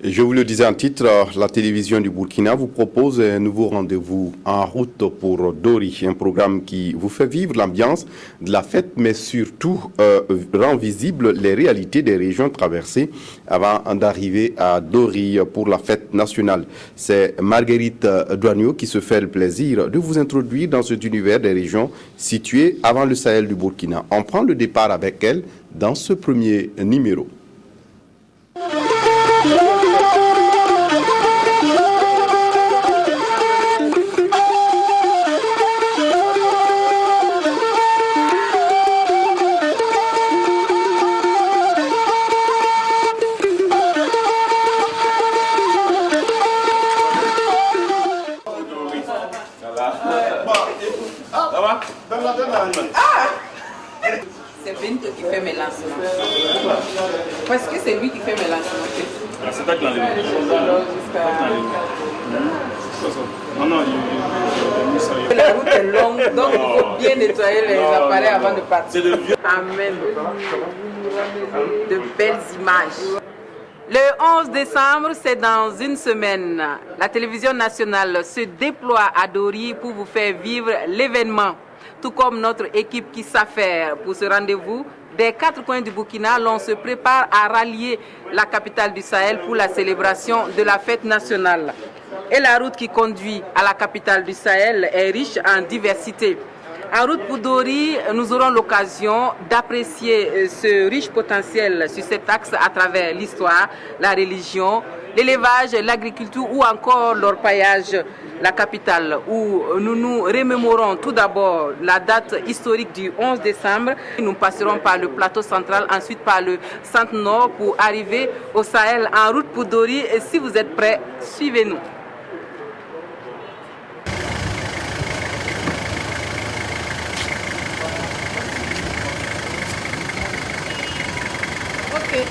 Je vous le disais en titre, la télévision du Burkina vous propose un nouveau rendez-vous en route pour Dori, un programme qui vous fait vivre l'ambiance de la fête, mais surtout rend visible les réalités des régions traversées avant d'arriver à Dori pour la fête nationale. C'est Marguerite Douagneau qui se fait le plaisir de vous introduire dans cet univers des régions situées avant le Sahel du Burkina. On prend le départ avec elle dans ce premier numéro. C'est Bento qui fait mes lancements. Parce que c'est lui qui fait mes lancements. C'est pas que l'enlèvement. La route est longue, donc il faut bien nettoyer les appareils avant de partir. Amen. De belles images. Le 11 décembre, c'est dans une semaine. La télévision nationale se déploie à Dori pour vous faire vivre l'événement. Tout comme notre équipe qui s'affaire pour ce rendez-vous, des quatre coins du Burkina, l'on se prépare à rallier la capitale du Sahel pour la célébration de la fête nationale. Et la route qui conduit à la capitale du Sahel est riche en diversité. En route pour Dori, nous aurons l'occasion d'apprécier ce riche potentiel sur cet axe à travers l'histoire, la religion, l'élevage, l'agriculture ou encore l'orpaillage. La capitale où nous nous remémorons tout d'abord la date historique du 11 décembre. Nous passerons par le plateau central, ensuite par le centre nord pour arriver au Sahel en route pour Dori. Et si vous êtes prêts, suivez-nous. Ok.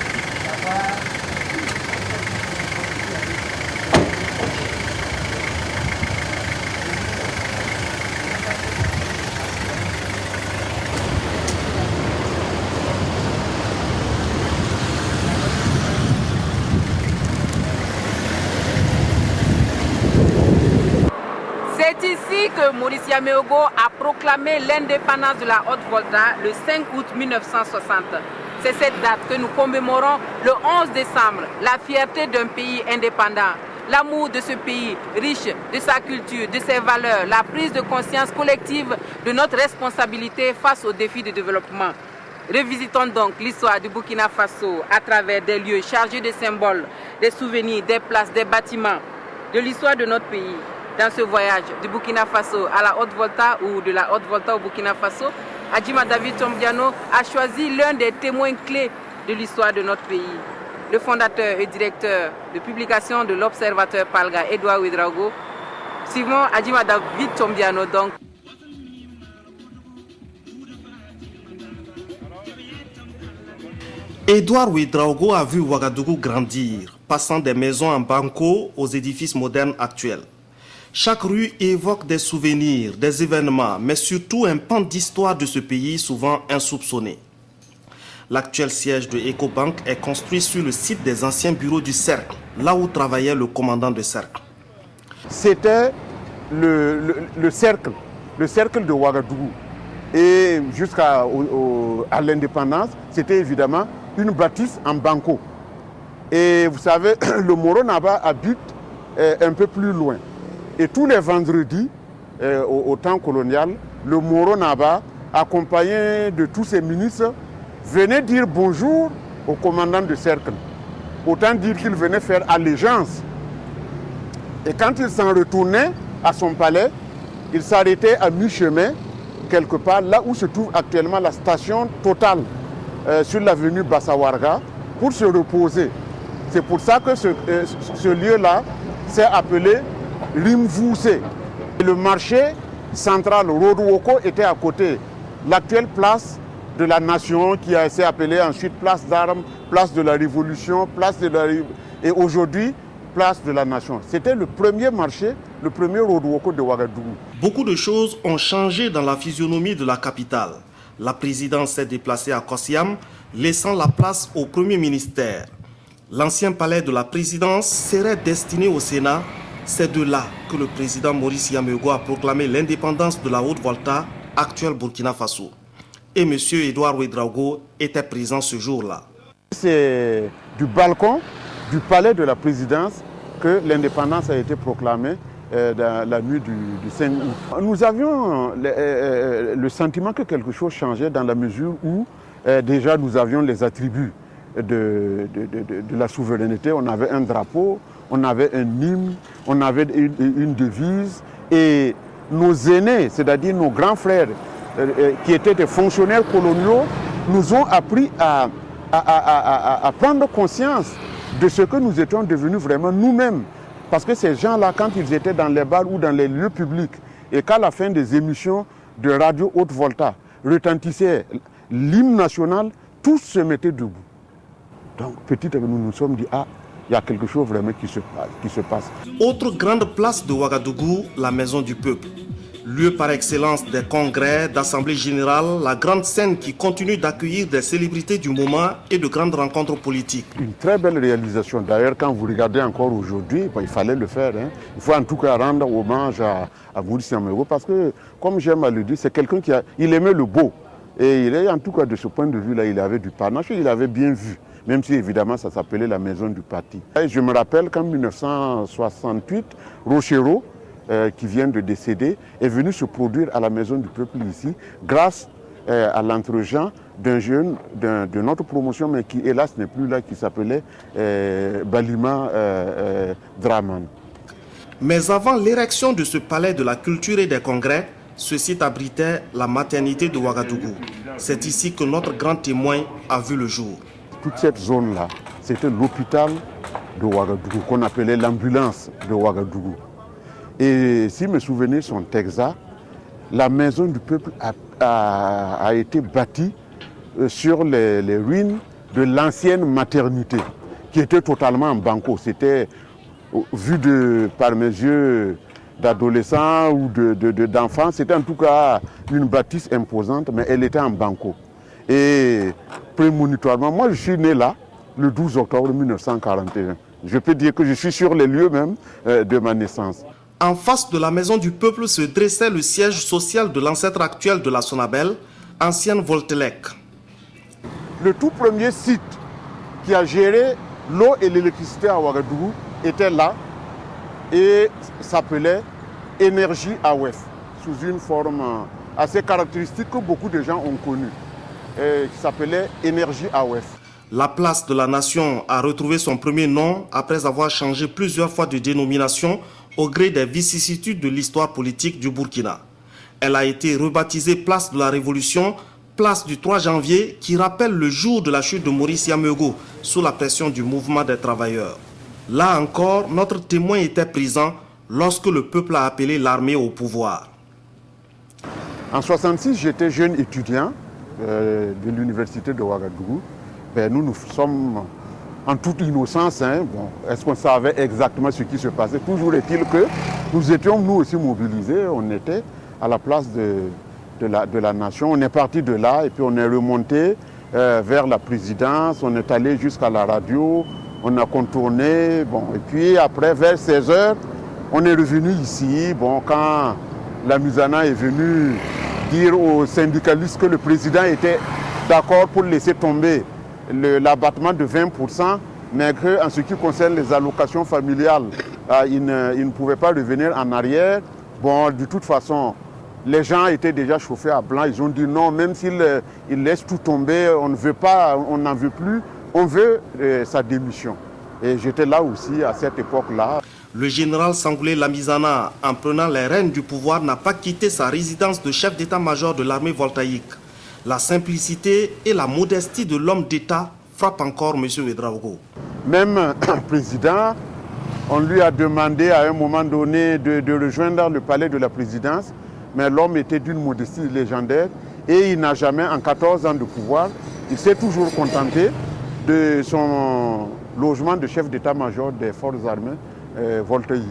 C'est ici que Maurice Yameogo a proclamé l'indépendance de la Haute-Volta le 5 août 1960. C'est cette date que nous commémorons le 11 décembre, la fierté d'un pays indépendant, l'amour de ce pays riche de sa culture, de ses valeurs, la prise de conscience collective de notre responsabilité face aux défis de développement. Revisitons donc l'histoire du Burkina Faso à travers des lieux chargés de symboles, des souvenirs, des places, des bâtiments, de l'histoire de notre pays. Dans ce voyage du Burkina Faso à la Haute-Volta ou de la Haute-Volta au Burkina Faso, Adjima David Tombiano a choisi l'un des témoins clés de l'histoire de notre pays. Le fondateur et directeur de publication de l'Observateur Palga, Edouard Ouedraogo. Suivons Adjima David Tombiano donc. Edouard Ouedraogo a vu Ouagadougou grandir, passant des maisons en banco aux édifices modernes actuels. Chaque rue évoque des souvenirs, des événements, mais surtout un pan d'histoire de ce pays souvent insoupçonné. L'actuel siège de Ecobank est construit sur le site des anciens bureaux du Cercle, là où travaillait le commandant de Cercle. C'était le cercle de Ouagadougou. Et jusqu'à l'indépendance, c'était évidemment une bâtisse en banco. Et vous savez, le Moronaba habite un peu plus loin. Et tous les vendredis, au temps colonial, le Moronaba, accompagné de tous ses ministres, venait dire bonjour au commandant de cercle. Autant dire qu'il venait faire allégeance. Et quand il s'en retournait à son palais, il s'arrêtait à mi-chemin, quelque part, là où se trouve actuellement la station Total, sur l'avenue Bassawarga, pour se reposer. C'est pour ça que ce lieu-là s'est appelé Rimvousé. Le marché central Rodouoko était à côté. L'actuelle place de la Nation qui a été appelée ensuite place d'Armes, place de la Révolution, et aujourd'hui place de la Nation. C'était le premier marché, le premier Rodouoko de Ouagadougou. Beaucoup de choses ont changé dans la physionomie de la capitale. La présidence s'est déplacée à Kossiam, laissant la place au premier ministère. L'ancien palais de la présidence serait destiné au Sénat. C'est de là que le président Maurice Yameugou a proclamé l'indépendance de la Haute-Volta, actuelle Burkina Faso. Et M. Edouard Ouédraogo était présent ce jour-là. C'est du balcon du palais de la présidence que l'indépendance a été proclamée dans la nuit du 5 août. Nous avions le sentiment que quelque chose changeait dans la mesure où déjà nous avions les attributs de la souveraineté. On avait un drapeau, on avait un hymne, on avait une devise et nos aînés, c'est-à-dire nos grands frères qui étaient des fonctionnaires coloniaux, nous ont appris à prendre conscience de ce que nous étions devenus vraiment nous-mêmes. Parce que ces gens-là, quand ils étaient dans les bars ou dans les lieux publics, et qu'à la fin des émissions de Radio Haute-Volta retentissait l'hymne national, tous se mettaient debout. Donc petit à petit, nous nous sommes dit, ah, il y a quelque chose vraiment qui se passe. Autre grande place de Ouagadougou, la Maison du Peuple. Lieu par excellence des congrès, d'assemblées générales, la grande scène qui continue d'accueillir des célébrités du moment et de grandes rencontres politiques. Une très belle réalisation. D'ailleurs, quand vous regardez encore aujourd'hui, il fallait le faire. Il faut en tout cas rendre hommage à Maurice Yameugou parce que, comme j'aime à le dire, c'est quelqu'un il aimait le beau. Et il est, en tout cas, de ce point de vue-là, il avait du panache, il avait bien vu. Même si, évidemment, ça s'appelait la maison du parti. Et je me rappelle qu'en 1968, Rochero, qui vient de décéder, est venu se produire à la Maison du Peuple ici, grâce à l'entregent d'un jeune de notre promotion, mais qui hélas n'est plus là, qui s'appelait Balima Draman. Mais avant l'érection de ce palais de la culture et des congrès, ce site abritait la maternité de Ouagadougou. C'est ici que notre grand témoin a vu le jour. Toute cette zone-là, c'était l'hôpital de Ouagadougou, qu'on appelait l'ambulance de Ouagadougou. Et si mes souvenirs sont exacts, la Maison du Peuple a été bâtie sur les ruines de l'ancienne maternité, qui était totalement en banco. C'était, vu par mes yeux d'adolescents ou d'enfants, c'était en tout cas une bâtisse imposante, mais elle était en banco. Et prémonitoirement, moi je suis né là, le 12 octobre 1941. Je peux dire que je suis sur les lieux même de ma naissance. En face de la Maison du Peuple se dressait le siège social de l'ancêtre actuel de la Sonabel, ancienne Voltelec. Le tout premier site qui a géré l'eau et l'électricité à Ouagadougou était là et s'appelait Énergie AOF, sous une forme assez caractéristique que beaucoup de gens ont connue, qui s'appelait Énergie AOF. La place de la Nation a retrouvé son premier nom après avoir changé plusieurs fois de dénomination au gré des vicissitudes de l'histoire politique du Burkina. Elle a été rebaptisée Place de la Révolution, place du 3 janvier, qui rappelle le jour de la chute de Maurice Yameugou sous la pression du mouvement des travailleurs. Là encore, notre témoin était présent lorsque le peuple a appelé l'armée au pouvoir. En 1966, j'étais jeune étudiant de l'université de Ouagadougou. Nous sommes en toute innocence. Est-ce qu'on savait exactement ce qui se passait? Toujours est-il que nous étions nous aussi mobilisés. On était à la place de la nation. On est parti de là et puis on est remonté vers la présidence. On est allé jusqu'à la radio. On a contourné. Et puis après, vers 16h, on est revenu ici. Quand la Musana est venue dire aux syndicalistes que le président était d'accord pour laisser tomber l'abattement de 20%, mais qu'en ce qui concerne les allocations familiales, il ne pouvait pas revenir en arrière. De toute façon, les gens étaient déjà chauffés à blanc. Ils ont dit non, même s'il laisse tout tomber, on ne veut pas, on n'en veut plus, on veut sa démission. Et j'étais là aussi à cette époque-là. Le général Sangoulé Lamizana, en prenant les rênes du pouvoir, n'a pas quitté sa résidence de chef d'état-major de l'armée voltaïque. La simplicité et la modestie de l'homme d'État frappent encore M. Ouédraogo. Même président, on lui a demandé à un moment donné de rejoindre le palais de la présidence, mais l'homme était d'une modestie légendaire et il n'a jamais, en 14 ans de pouvoir, il s'est toujours contenté de son logement de chef d'état-major des forces armées voltaïques.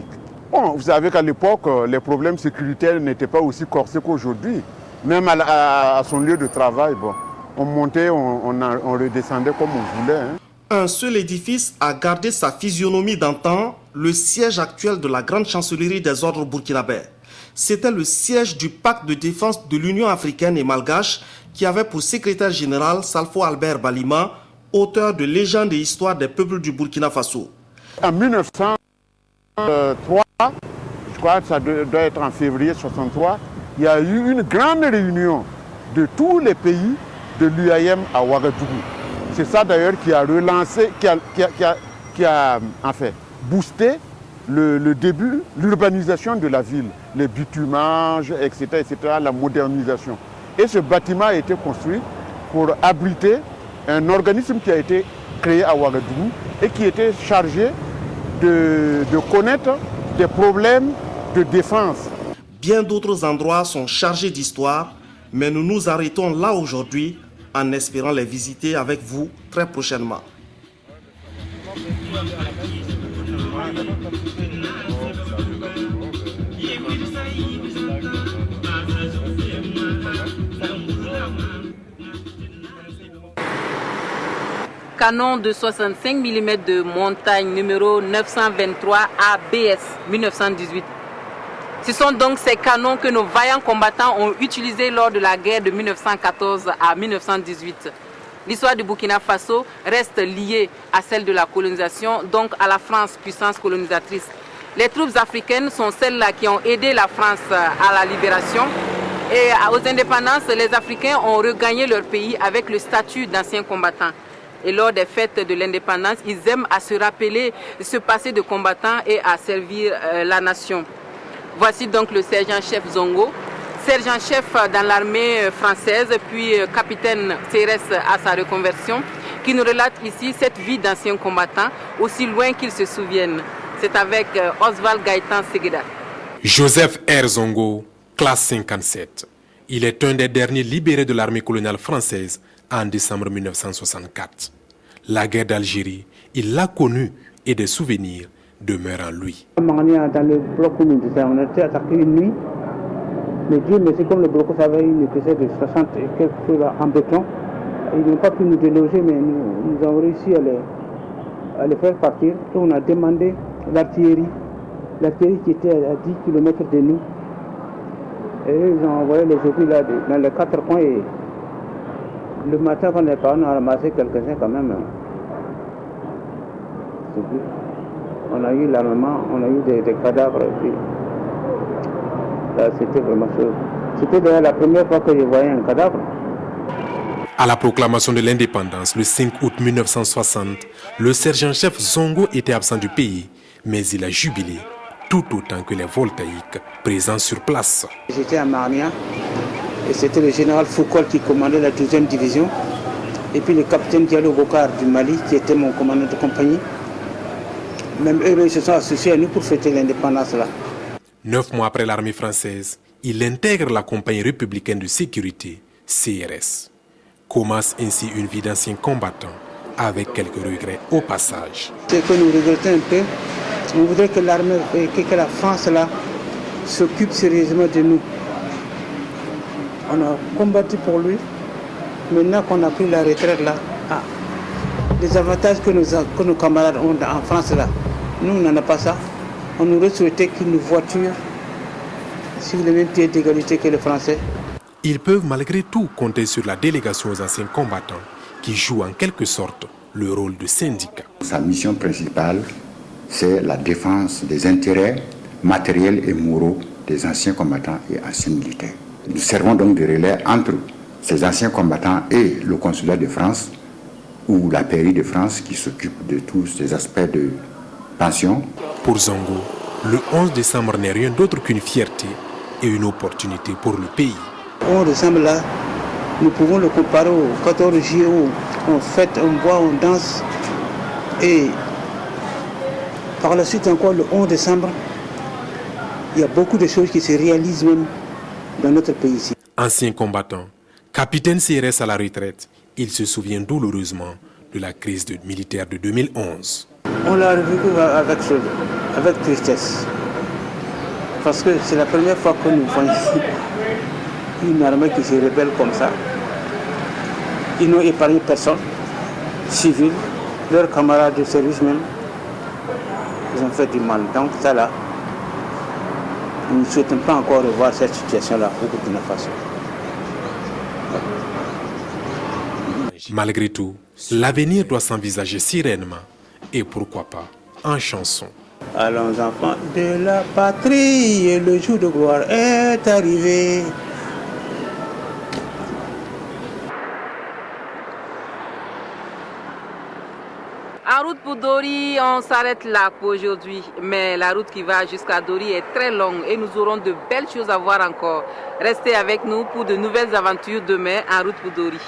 Vous savez qu'à l'époque, les problèmes sécuritaires n'étaient pas aussi corsés qu'aujourd'hui. Même à son lieu de travail, on montait, on redescendait comme on voulait. un seul édifice a gardé sa physionomie d'antan, le siège actuel de la grande chancellerie des ordres burkinabés. C'était le siège du pacte de défense de l'Union africaine et malgache qui avait pour secrétaire général Salfo Albert Balima, auteur de Légendes et histoires des peuples du Burkina Faso. En 1903, je crois que ça doit être en février 1963, il y a eu une grande réunion de tous les pays de l'UAM à Ouagadougou. C'est ça d'ailleurs qui a relancé, qui a en fait boosté le début, l'urbanisation de la ville, les bitumages, etc., la modernisation. Et ce bâtiment a été construit pour abriter un organisme qui a été créé à Ouagadougou et qui était chargé de connaître des problèmes de défense. Bien d'autres endroits sont chargés d'histoire, mais nous nous arrêtons là aujourd'hui en espérant les visiter avec vous très prochainement. Canon de 65 mm de montagne numéro 923 ABS 1918. Ce sont donc ces canons que nos vaillants combattants ont utilisés lors de la guerre de 1914 à 1918. L'histoire du Burkina Faso reste liée à celle de la colonisation, donc à la France, puissance colonisatrice. Les troupes africaines sont celles-là qui ont aidé la France à la libération. Et aux indépendances, les Africains ont regagné leur pays avec le statut d'anciens combattants. Et lors des fêtes de l'indépendance, ils aiment à se rappeler ce passé de combattants et à servir la nation. Voici donc le sergent-chef Zongo, sergent-chef dans l'armée française, puis capitaine CRS à sa reconversion, qui nous relate ici cette vie d'ancien combattant, aussi loin qu'ils se souviennent. C'est avec Oswald Gaëtan Segueda. Joseph R. Zongo, classe 57. Il est un des derniers libérés de l'armée coloniale française en décembre 1964. La guerre d'Algérie, il l'a connue et des souvenirs demeurent en lui. Dans le bloc militaire, on a été attaqué une nuit. Mais Dieu merci, comme le bloc avait une épaisseur de 60 et quelque chose en béton, ils n'ont pas pu nous déloger, mais nous avons réussi à les faire partir. Et on a demandé l'artillerie qui était à 10 km de nous. Et ils ont envoyé les obus là dans les 4 coins. Et le matin, quand on est parti, on a ramassé quelques-uns quand même. On a eu l'armement, on a eu des cadavres. Et puis, là, c'était vraiment chaud. C'était d'ailleurs la première fois que je voyais un cadavre. À la proclamation de l'indépendance, le 5 août 1960, le sergent-chef Zongo était absent du pays, mais il a jubilé tout autant que les voltaïques présents sur place. J'étais à Marnia et c'était le général Foucault qui commandait la 12e division et puis le capitaine Diallo Bokar du Mali qui était mon commandant de compagnie. Même eux, ils se sont associés à nous pour fêter l'indépendance là. 9 mois après l'armée française, il intègre la compagnie républicaine de sécurité, CRS. Commence ainsi une vie d'ancien combattant, avec quelques regrets au passage. Ce que nous regrettons un peu, on voudrait que l'armée, que la France là, s'occupe sérieusement de nous. On a combattu pour lui. Maintenant qu'on a pris la retraite là, les avantages que nos camarades ont en France là, nous on n'en a pas ça. On aurait souhaité qu'une voiture sur le même pied d'égalité que les Français. Ils peuvent malgré tout compter sur la délégation aux anciens combattants qui joue en quelque sorte le rôle de syndicat. Sa mission principale, c'est la défense des intérêts matériels et moraux des anciens combattants et anciens militaires. Nous servons donc de relais entre ces anciens combattants et le consulat de France ou la pairie de France qui s'occupe de tous ces aspects de pension. Pour Zongo, le 11 décembre n'est rien d'autre qu'une fierté et une opportunité pour le pays. Le 11 décembre là, nous pouvons le comparer au 14 juillet où on fête, on boit, on danse. Et par la suite encore le 11 décembre, il y a beaucoup de choses qui se réalisent même dans notre pays ici. Ancien combattant, capitaine CRS à la retraite, il se souvient douloureusement de la crise militaire de 2011. On l'a vécu avec tristesse. Parce que c'est la première fois que nous voyons une armée qui se rebelle comme ça. Ils n'ont épargné personne, civil, leurs camarades de service même, ils ont fait du mal. Donc ça là, nous ne souhaitons pas encore revoir cette situation-là au Burkina Faso. Malgré tout, l'avenir doit s'envisager sereinement et pourquoi pas en chanson. Allons enfants de la patrie, le jour de gloire est arrivé. En route pour Dori, on s'arrête là pour aujourd'hui. Mais la route qui va jusqu'à Dori est très longue et nous aurons de belles choses à voir encore. Restez avec nous pour de nouvelles aventures demain en route pour Dori.